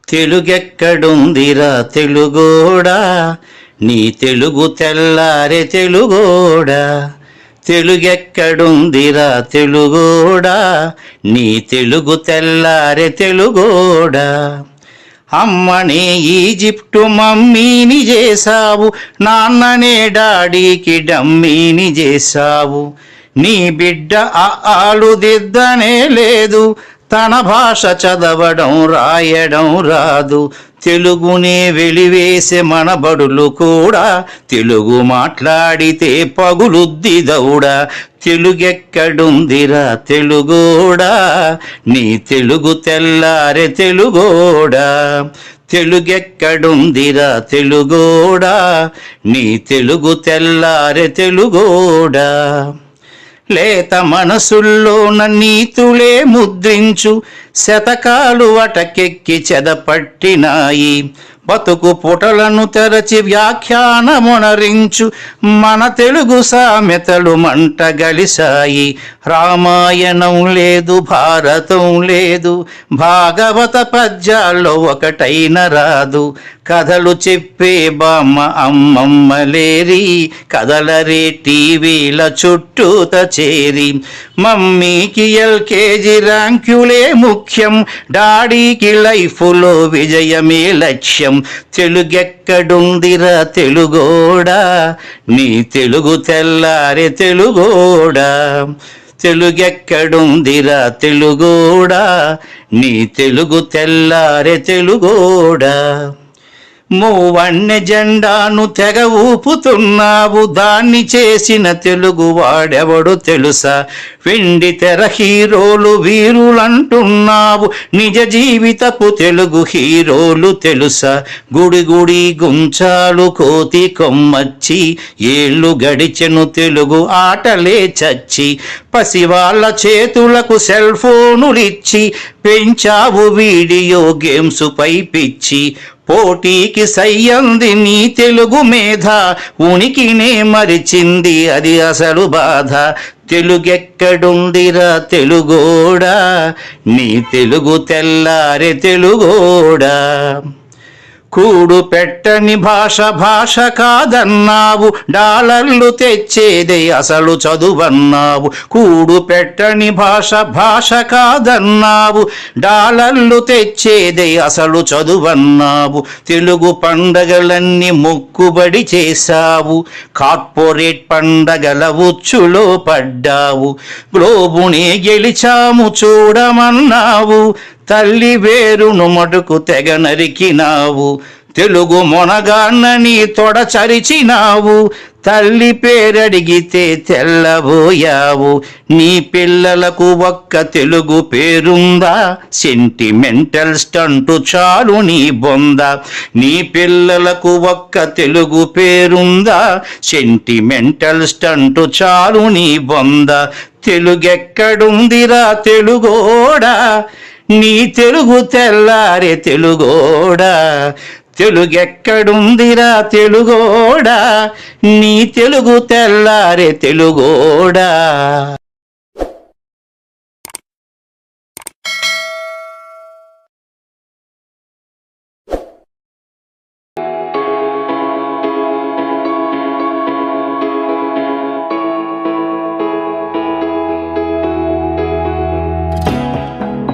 తెలుగెక్కడుందిరా తెలుగోడా, నీ తెలుగు తెల్లారే తెలుగోడా. తెలుగెక్కడుందిరా తెలుగోడా, నీ తెలుగు తెల్లారే తెలుగోడా. అమ్మనే ఈజిప్టు మమ్మీని చేసావు, నాన్ననే డాడీకి డమ్మీని చేసావు. నీ బిడ్డ ఆలు దిద్దనే లేదు, తన భాష చదవడం రాయడం రాదు. తెలుగునే వెలివేసే మన బడులు కూడా తెలుగు మాట్లాడితే పగులుద్ది దౌడా. తెలుగెక్కడుందిరా తెలుగోడా, నీ తెలుగు తెల్లారే తెలుగోడా. తెలుగెక్కడుందిరా తెలుగోడా, నీ తెలుగు తెల్లారే తెలుగోడా. లేత మనసుల్లోన నీతులే ముద్రించు, శతకాలు అటకెక్కి చెదపట్టినాయి. బతుకు పుటలను తెరచి వ్యాఖ్యానమునరించు, మన తెలుగు సామెతలు మంట గలిసాయి. రామాయణం లేదు, భారతం లేదు, భాగవత పద్యాల్లో ఒకటైన రాదు. కథలు చెప్పే బామ్మ అమ్మమ్మ లేరి, కథలరే టీవీల చుట్టూత చేరి. మమ్మీకి ఎల్కేజీ ర్యాంకులే ముఖ్యం, డాడీకి లైఫ్లో విజయమే లక్ష్యం. తెలుగెక్కడుందిరా తెలుగోడా, నీ తెలుగు తెల్లారే తెలుగోడా. తెలుగెక్కడుందిరా తెలుగోడా, నీ తెలుగు తెల్లారే తెలుగోడా. మూవన్నె జెండాను తెగ ఊపుతున్నావు, దాన్ని చేసిన తెలుగు వాడెవడు తెలుసా. వెండి తెర హీరోలు వీరులంటున్నావు, నిజ జీవితపు తెలుగు హీరోలు తెలుసా. గుడి గుడి గుంచాలు కోతి కొమ్మచ్చి, ఏళ్ళు గడిచెను తెలుగు ఆటలే చచ్చి. పసివాళ్ళ చేతులకు సెల్ ఫోనులిచ్చి పెంచావు వీడియో గేమ్స్ పై పిచ్చి. పోటీకి సయ్యంది నీ తెలుగు మేధ, ఉనికినే మరిచింది అది అసలు బాధ. తెలుగెక్కడుందిరా తెలుగోడా, నీ తెలుగు తెల్లారే తెలుగోడా. కూడు పెట్టని భాష భాష కాదన్నావు, డాలర్లు తెచ్చేదే అసలు చదువన్నావు. కూడు పెట్టని భాష భాష కాదన్నావు, డాలర్లు తెచ్చేదే అసలు చదువన్నావు. తెలుగు పండగలన్నీ మొక్కుబడి చేశావు, కార్పొరేట్ పండగల ఉచ్చులో పడ్డావు. గ్లోబునే గెలిచాము చూడమన్నావు, తల్లి వేరును మటుకు తెగ నరికినావు. తెలుగు మొనగాన్నని తొడచరిచినావు, తల్లి పేరడిగితే తెల్లబోయావు. నీ పిల్లలకు ఒక్క తెలుగు పేరుందా, సెంటిమెంటల్ స్టంటు చాలు నీ బొంద. నీ పిల్లలకు ఒక్క తెలుగు పేరుందా, సెంటిమెంటల్ స్టంటు చాలు నీ బొంద. తెలుగెక్కడుందిరా తెలుగోడా, నీ తెలుగు తెల్లారే తెలుగోడా. తెలుగెక్కడుందిరా తెలుగోడా, నీ తెలుగు తెల్లారే తెలుగోడా.